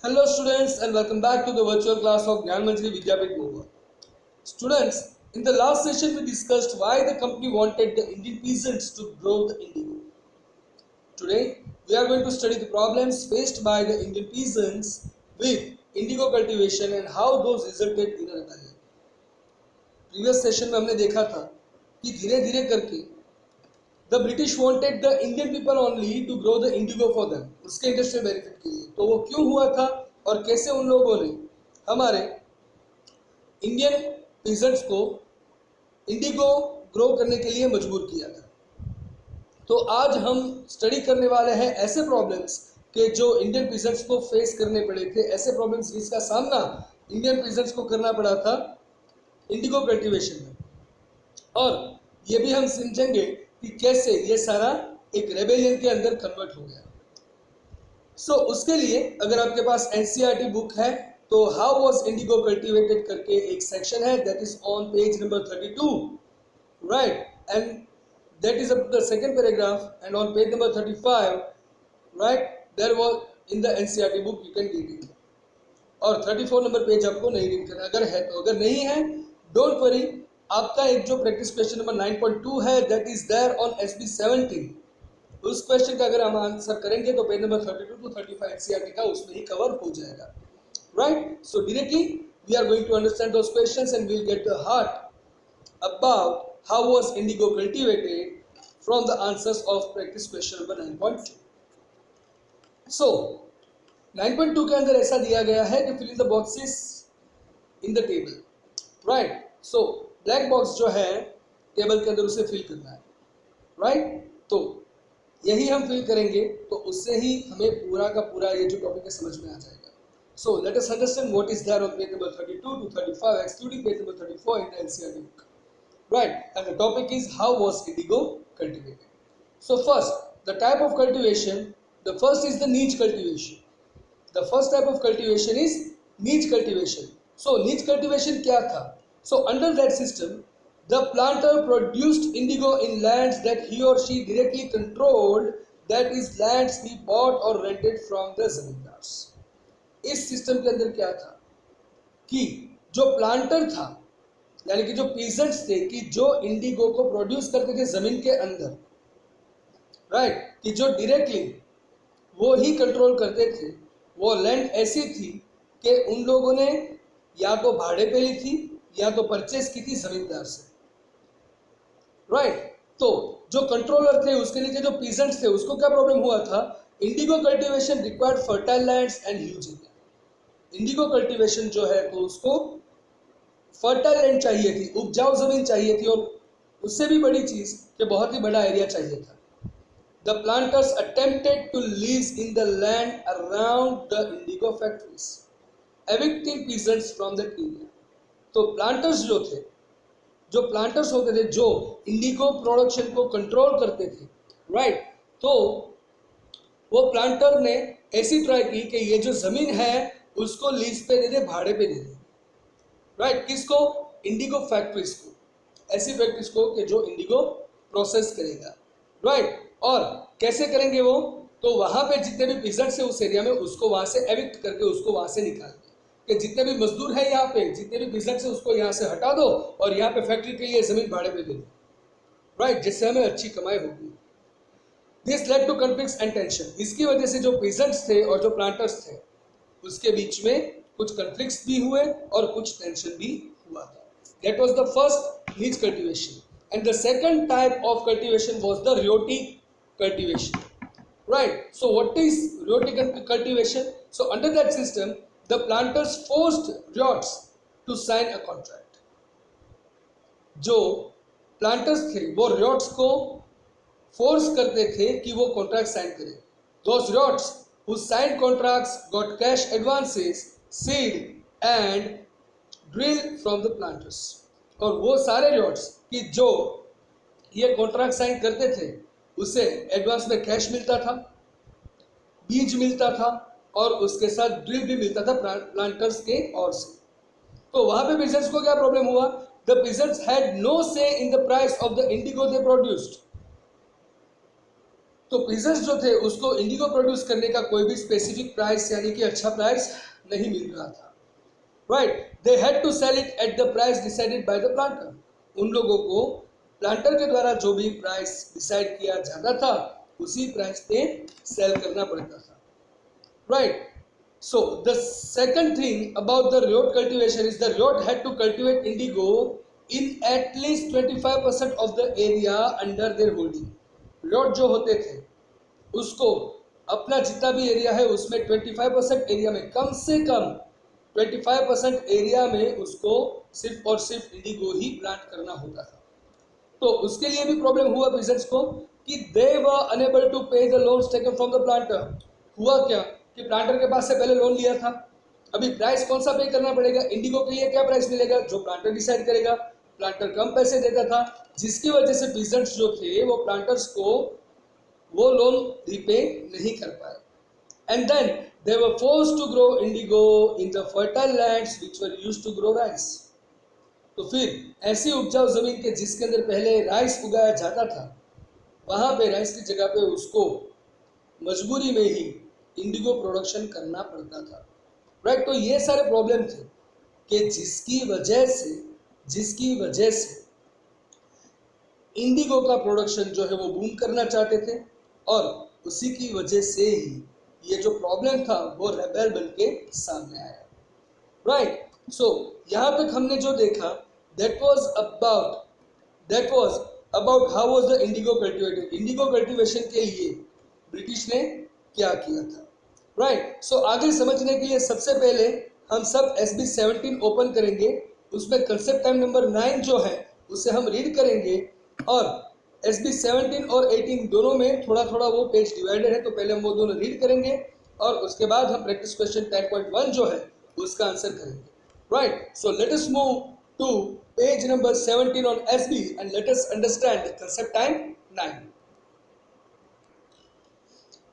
Hello students and welcome back to the virtual class of Gyan Manjari Vidyapit Mova. Students, in the last session we discussed why the company wanted the Indian peasants to grow the indigo. Today we are going to study the problems faced by the Indian peasants with indigo cultivation and how those resulted in a rebellion. Previous session में हमने देखा था कि धीरे धीरे करके The British wanted the Indian people only to grow the indigo for them, उसके industrial benefit के लिए। तो वो क्यों हुआ था और कैसे उन लोगों ने हमारे इंडियन पीजेंट्स को इंडिगो ग्रो करने के लिए मजबूर किया था। तो आज हम स्टडी करने वाले हैं ऐसे प्रॉब्लम्स के जो इंडियन पीजेंट्स को फेस करने पड़े थे, ऐसे प्रॉब्लम्स जिसका सामना इंडियन पीजेंट्स को करना पड़ा था इंडिगो कल्टीवेशन में, और ये भी हम समझेंगे कि कैसे ये सारा एक रेबेलियन के अंदर कन्वर्ट हो गया। उसके लिए अगर आपके पास एनसीईआरटी बुक है तो हाउ वाज इंडिगो कल्टीवेटेड करके एक सेक्शन है, that is on page number 32, right, and that is the second paragraph, and on page number 35, right, there was in the NCERT book you can read it, और 34 number page आपको नहीं read करना अगर है तो। अगर नहीं है डोंट वरी, आपका एक जो प्रैक्टिस क्वेश्चन नंबर 9.2 है that is there on SB 17, उस क्वेश्चन का अगर हम आंसर करेंगे तो पेज नंबर 32 टू 35 एनसीईआरटी का उसमें ही कवर हो जाएगा, right. So directly we are going to understand those questions and we will get the heart about how was indigo cultivated from the answers of practice question number 9.2। So 9.2 के अंदर ऐसा दिया गया है कि fill in the boxes in the table, right. So black box जो है table के अंदर उसे फिल करना है, राइट। तो यही हम फिल करेंगे तो उससे ही हमें पूरा का पूरा ये जो टॉपिक है समझ में आ जाएगा। So let us understand what is there on page number 32 to 35 excluding page number 34 in the NCERT book, right, and the topic is how was indigo cultivated. So first the type of cultivation, the first is the nij cultivation. The first type of cultivation is nij cultivation. So nij cultivation क्या था? So under that system, the planter produced indigo in lands that he or she directly controlled, that is lands he bought or rented from the zamindars. इस system के अंदर क्या था कि जो planter था यानी कि जो पीजेंट्स थे कि जो इंडिगो को प्रोड्यूस करते थे जमीन के अंदर, राइट, कि जो डायरेक्टली वो ही कंट्रोल करते थे, वो लैंड ऐसी थी कि उन लोगों ने या तो भाड़े पे ली थी या तो परचेस की थी जमींदार से, राइट। तो जो कंट्रोलर थे उसके नीचे जो पीजेंट्स थे उसको क्या प्रॉब्लम हुआ था? Indigo cultivation required fertile lands and huge area. Indigo cultivation जो है तो उसको फर्टाइल लैंड चाहिए थी, उपजाऊ जमीन चाहिए थी, और उससे भी बड़ी चीज कि बहुत ही बड़ा एरिया चाहिए था। The planters attempted to lease in the land around the indigo factories, evicting peasants from that area. तो प्लांटर्स जो थे, जो प्लांटर्स होते थे जो इंडिगो प्रोडक्शन को कंट्रोल करते थे, राइट, तो वो प्लांटर ने ऐसी ट्राई की कि ये जो जमीन है उसको लीज पे दे दे, भाड़े पे दे दे, राइट। किसको? इंडिगो फैक्ट्रीज को, ऐसी फैक्ट्रीज को कि जो इंडिगो प्रोसेस करेगा, राइट। और कैसे करेंगे वो? तो वहां पे जितने भी पीजेंट्स है उस एरिया में उसको वहां से एविक्ट करके उसको वहां से निकाल दे, कि जितने भी मजदूर हैं यहाँ पे, जितने भी बिजनेस है उसको यहाँ से हटा दो और यहाँ पे फैक्ट्री के लिए जमीन भाड़े पे दे दो, राइट, जिससे हमें अच्छी कमाई होगी। This led to conflicts and tension. इसकी वजह से जो पीजेंट्स थे और जो प्लांटर्स थे उसके बीच में कुछ कॉन्फ्लिक्ट्स भी हुए और कुछ टेंशन भी हुआ था। That was the first nij cultivation, and the second type of cultivation was the ryotic cultivation, right. So what is ryotic cultivation? So under that system the planters forced ryots to sign a contract। जो planters थे वो ryots को force करते थे कि वो contract sign करें। Those ryots who signed contracts got cash advances, seed and drill from the planters। और वो सारे ryots कि जो ये कॉन्ट्रैक्ट साइन करते थे उसे एडवांस में कैश मिलता था, बीज मिलता था और उसके साथ ड्रिल भी मिलता था प्लांटर्स के ओर से। तो वहां पे पीजेंट्स को क्या प्रॉब्लम हुआ? द पीजेंट्स हैड नो से in the price of the Indigo they produced. तो पीजेंट्स जो थे उसको इंडिगो प्रोड्यूस करने का कोई भी स्पेसिफिक प्राइस यानी कि अच्छा प्राइस नहीं मिल रहा था, right. They had to sell it at the price decided by the planter. उन लोगों को प्लांटर के द्वारा जो भी प्राइस डिसाइड किया जाता था उसी प्राइस पे सेल करना पड़ता था, right. So the second thing about the riot cultivation is the riot had to cultivate indigo in at least 25% of the area under their holding। riot जो होते थे उसको अपना जितना भी एरिया है उसमें 25% एरिया में कम से कम 25% एरिया में उसको सिर्फ और सिर्फ इंडिगो ही प्लांट करना होता था। तो उसके लिए भी प्रॉब्लम हुआ बिजनेस को कि दे वर अनेबल टू पे the loans taken from the planter. हुआ क्या कि प्लांटर के पास से पहले लोन लिया था, अभी प्राइस कौन सा पे करना पड़ेगा, इंडिगो के लिए क्या प्राइस मिलेगा जो प्लांटर डिसाइड करेगा। प्लांटर कम पैसे देता था जिसकी वजह से पीजेंट्स जो थे वो प्लांटर्स को वो लोन रिपे नहीं कर पाए। And then they were forced to grow indigo in the fertile lands which were used to grow rice. तो फिर ऐसी उपजाऊ जमीन के जिसके अंदर पहले राइस उगाया जाता था वहां पे राइस की जगह पे उसको मजबूरी में ही इंडिगो प्रोडक्शन करना पड़ता था, राइट। तो ये सारे प्रॉब्लम थे कि जिसकी वजह से इंडिगो का प्रोडक्शन जो है वो बूम करना चाहते थे और उसी की वजह से ही ये जो प्रॉब्लम था वो रेबेल बन के सामने आया, राइट। सो यहाँ तक हमने जो देखा that was about how was the indigo cultivated। Indigo cultivation के लिए ब्रिटिश ने क्या किया था, राइट। सो आगे समझने के लिए सबसे पहले हम सब SB17 ओपन करेंगे, उसमें कंसेप्ट टाइम नंबर 9 जो है उसे हम रीड करेंगे और SB17 और 18 दोनों में थोड़ा थोड़ा वो पेज डिवाइडेड है तो पहले हम वो दोनों रीड करेंगे और उसके बाद हम प्रैक्टिस क्वेश्चन 10.1 जो है उसका आंसर करेंगे, right. So let us move to page number 17 on SB and let us understand the concept time 9।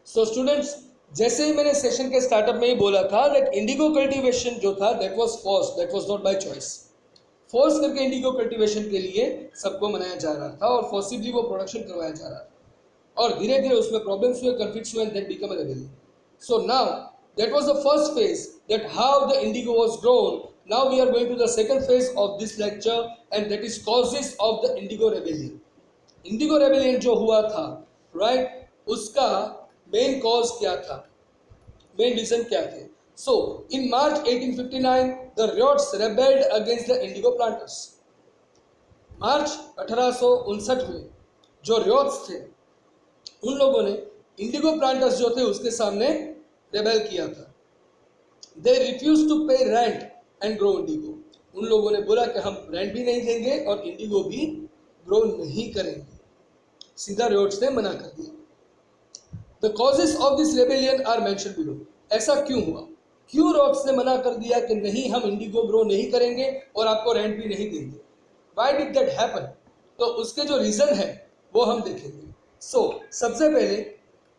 So students, जैसे ही मैंने सेशन के स्टार्टअप में ही बोला था that इंडिगो कल्टीवेशन जो था that was forced, that was not by choice। Force करके Indigo cultivation के लिए सबको मनाया जा रहा था और फोर्सिबली वो प्रोडक्शन करवाया जा रहा था और धीरे धीरे उसमें प्रॉब्लम्स हुए, कंफ्लिक्ट्स हुए, that became a rebellion। So now that was the first phase, that how the indigo was grown। Now we are going to the second phase of this lecture and that is causes of the indigo rebellion। indigo rebellion जो हुआ था, right, उसका main cause क्या था, main reason क्या थे। So in March 1859 the riots rebelled against the indigo planters। मार्च 1859 में जो रियोट्स थे उन लोगों ने इंडिगो प्लांटर्स जो थे उसके सामने रेबेल किया था। They refused to pay rent and grow indigo। उन लोगों ने बोला कि हम रेंट भी नहीं देंगे और इंडिगो भी ग्रो नहीं करेंगे, सीधा रियोट्स ने मना कर दिया। The causes of this rebellion are mentioned below। ऐसा क्यों हुआ, क्यों रियोट्स ने मना कर दिया कि नहीं हम इंडिगो ग्रो नहीं करेंगे और आपको रेंट भी नहीं देंगे। Why did that happen? तो उसके जो रीजन है वो हम देखेंगे। So सबसे पहले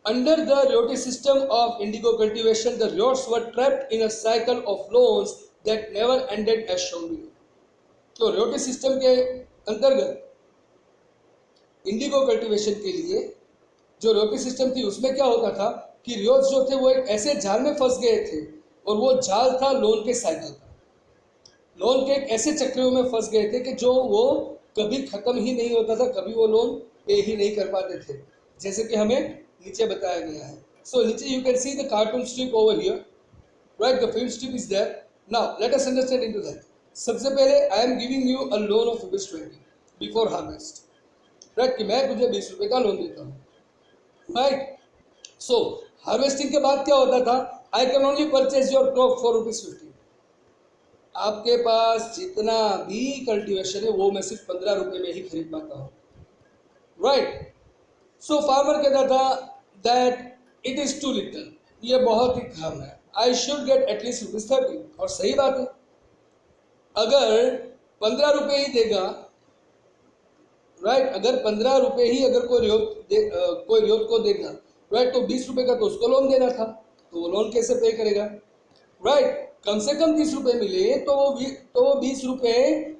under the rioty system of indigo cultivation the riots were trapped in a cycle of loans that never ended as shown below। तो रियोटी सिस्टम के अंतर्गत इंडिगो कल्टीवेशन के लिए जो रियोटी सिस्टम थी उसमें क्या होता था कि रियोट्स जो थे वो एक ऐसे जाल में फंस गए थे और वो जाल था लोन के साइकिल का। लोन के एक ऐसे चक्रों में फंस गए थे कि जो वो कभी खत्म ही नहीं होता था, कभी वो लोन पे ही नहीं कर पाते थे, जैसे कि हमें नीचे बताया गया है। सो नीचे you can see the cartoon strip over here, right, the film strip is there. Now let us understand into that. सबसे पहले I am giving you a loan of ₹20 before harvest, right, कि मैं तुझे ₹20 का लोन देता हूँ, right. सो harvesting के बाद क्या होता था, I can only purchase your crop for ₹50। आपके पास जितना भी कल्टीवेशन है वो मैं सिर्फ ₹15 में ही खरीद पाता हूँ, राइट। सो फार्मर कहता था that it is too little, ये बहुत ही कम है, आई शुड गेट एटलीस्ट ₹30। और सही बात है, अगर ₹15 ही देगा, राइट, अगर ₹15 ही अगर कोई रियोट को देगा, राइट, तो ₹20 का तो उसको लोन देना था, तो वो लोन कैसे पे करेगा, राइट। कम से कम ₹30 मिले तो वो ₹20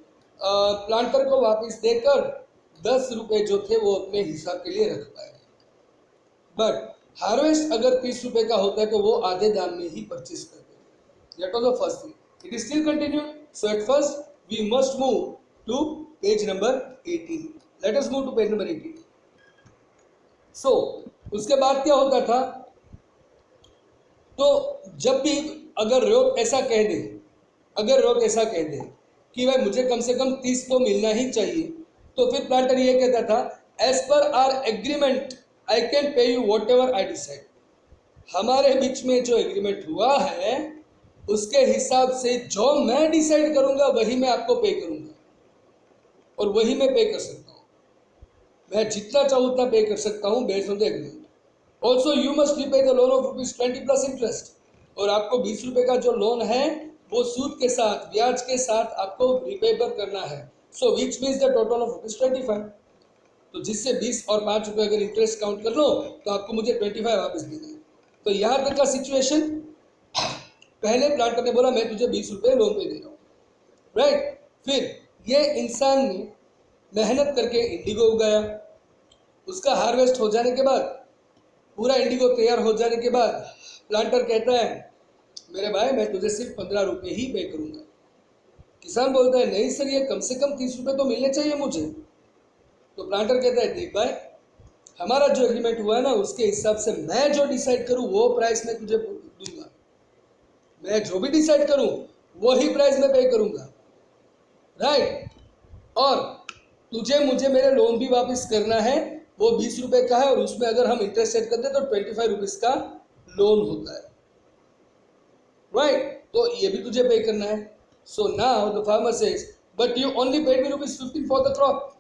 प्लांटर को वापस देकर ₹10 जो थे वो अपने हिसाब के लिए रख पाए, बट हार्वेस्ट अगर 30 रुपए का होता है तो वो आधे दाम में ही परचेज करते हैं. That was the first thing. It is still continue. So at first we must move to page number 18. Let us move to page number 18. So उसके बाद क्या होता था, तो जब भी अगर रोक ऐसा कह दे, अगर रोक ऐसा कह दे कि भाई मुझे कम से कम 30 तो मिलना ही चाहिए, तो फिर प्लांटर ये कहता था as per our agreement I can pay you whatever I decide. हमारे बीच में जो एग्रीमेंट हुआ है उसके हिसाब से जो मैं डिसाइड करूंगा वही मैं आपको पे करूंगा और वही मैं पे कर सकता हूँ. मैं जितना चाहूँ उतना पे कर सकता हूँ based on the agreement. Also you must repay the loan of ₹20 plus interest. और आपको 20 रुपए का जो लोन है वो सूद के साथ, ब्याज के साथ आपको रिपेबर करना है. So which means the total of ₹25. तो जिससे 20 और 5 रुपए अगर इंटरेस्ट काउंट कर लो तो आपको मुझे 25 वापस देना है. तो यहाँ तक का सिचुएशन. पहले प्लांटर ने बोला मैं तुझे 20 रुपए लोन पे दे रहा हूँ, राइट. फिर ये इंसान ने मेहनत करके इंडिगो उगाया. उसका हार्वेस्ट हो जाने के बाद, पूरा इंडिगो तैयार हो जाने के बाद प्लांटर कहता है मेरे भाई मैं तुझे सिर्फ 15 रुपए ही पे करूंगा. किसान बोलता है नहीं सर, ये कम से कम 30 रुपए तो मिलने चाहिए मुझे. तो प्लांटर कहता है देख भाई, हमारा जो एग्रीमेंट हुआ है ना उसके हिसाब से मैं जो डिसाइड करूं वो प्राइस मैं तुझे दूंगा. मैं जो भी डिसाइड करूं वही प्राइस मैं पे करूंगा, राइट. और तुझे मुझे मेरे लोन भी वापस करना है, वो 20 रुपए का है और उसमें अगर हम इंटरेस्ट सेट करते तो 25 रुपीज का लोन होता है, राइट. तो ये भी तुझे पे करना है. So now the farmer says but you only paid me ₹15 for the crop.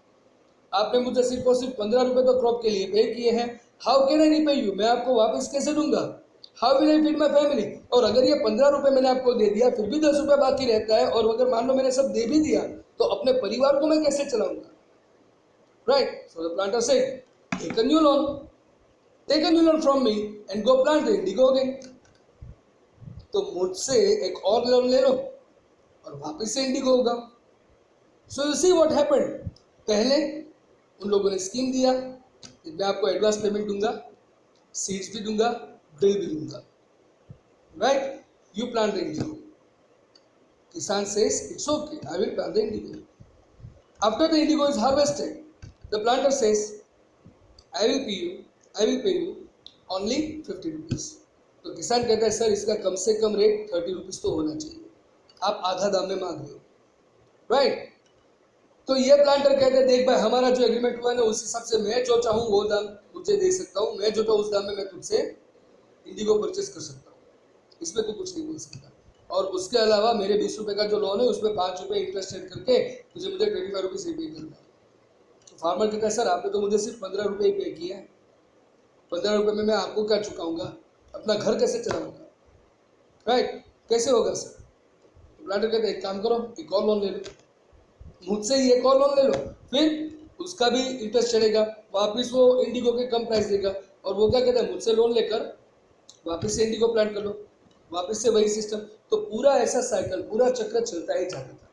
आपने मुझे सिर्फ और सिर्फ 15 रुपए तो क्रॉप के लिए पे किए हैं. How can I repay you, मैं आपको वापस कैसे दूंगा. How will I feed my family. और अगर ये 15 रुपए मैंने आपको दे दिया फिर भी 10 रुपए बाकी रहता है, और अगर मान लो मैंने सब दे भी दिया तो अपने परिवार को मैं कैसे चलाऊंगा, right. So the planter said take a new loan from me and go plant the indigo again. तो मुझसे एक और लोन ले लो और वापस से इंडिगो होगा. So you see what happened. पहले उन लोगों ने स्कीम दिया, मैं आपको एडवांस पेमेंट दूंगा, सीड्स भी दूंगा, ड्रिल भी दूंगा, right. You plant the indigo. किसान says it's okay, I will plant the indigo. After the indigo is harvested, the planter says I will pay you only 50 rupees. तो किसान कहता है सर इसका कम से कम रेट 30 रुपीज तो होना चाहिए, आप आधा दाम में मांग रहे हो, राइट. तो ये प्लांटर कहते हैं देख भाई हमारा जो एग्रीमेंट हुआ है ना उस हिसाब से मैं जो चाहूँ वो दाम तुझे दे सकता हूँ, मैं जो चाहूँ उस दाम में मैं तुझसे इंडिगो परचेस कर सकता हूँ, इसमें तू कुछ नहीं बोल सकता. और उसके अलावा मेरे 20 रुपए का जो लोन है उसमें 5 रुपए इंटरेस्ट एड करके तुझे मुझे 25 रुपीज पे करना है. तो फार्मर कहता है सर आपने तो मुझे सिर्फ 15 रुपए ही पे किया है, 15 रुपए में मैं आपको क्या चुकाऊंगा, अपना घर कैसे चलाऊंगा, राइट. कैसे होगा सर. तो प्लांटर कहते हैं एक काम करो, एक और लोन ले लो, मुझसे ही एक और लोन ले लो, फिर उसका भी इंटरेस्ट चढ़ेगा, वापिस वो इंडिगो के कम प्राइस देगा. और वो क्या कहता है मुझसे लोन लेकर वापस से इंडिगो प्लांट कर लो, वापस से वही सिस्टम. तो पूरा ऐसा साइकिल, पूरा चक्र चलता ही जाता था.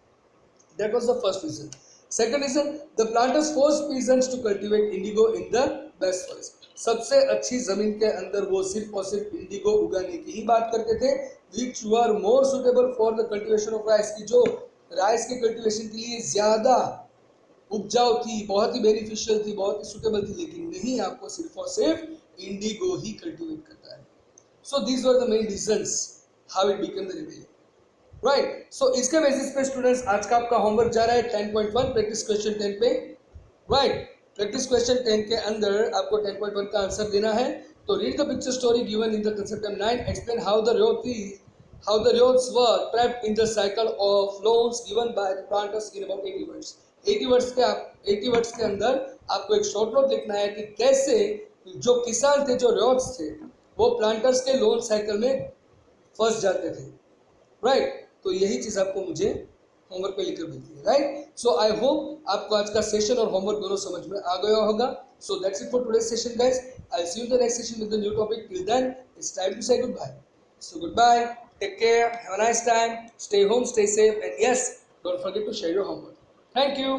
That was the first reason. Second reason, the planters forced peasants to cultivate indigo in the best soils. सबसे अच्छी जमीन के अंदर वो सिर्फ और सिर्फ इंडिगो उगाने की ही बात करते थे, which were more suitable for the cultivation of rice, की जो राइस के कल्टीवेशन के लिए ज्यादा उपजाऊ थी, बहुत ही बेनिफिशियल थी, बहुत ही सुटेबल थी. लेकिन नहीं, आपको सिर्फ और सिर्फ इंडिगो ही कल्टीवेट करता है. So these were the main reasons how it became the rebellion. Right. So इसके बेसिस पे स्टूडेंट्स आज का आपका होमवर्क जा रहा है 10.1 प्रैक्टिस क्वेश्चन 10 पे, राइट. प्रैक्टिस क्वेश्चन 10 के अंदर आपको 10.1 का आंसर देना है. तो read the picture story given in the concept 9, explain how the roads were trapped in the cycle of loans given by the planters in about 80 words. 80 words के अंदर आपको एक शॉर्ट नोट लिखना है कि कैसे जो किसान थे, जो रोड्स थे, वो प्लांटर्स के लोन साइकिल में फंस जाते थे, राइट. तो यही चीज आपको मुझे होमवर्क पे लिखकर भेजनी है, राइट. सो आई होप आपको आज का सेशन और होमवर्क दोनों समझ में आ गया होगा. So that's it for today's session guys. I see you in the next session with the new topic. Till then it's time to say good bye. So good bye, take care, have a nice time, stay home, stay safe, and yes, don't forget to share your homework. Thank you.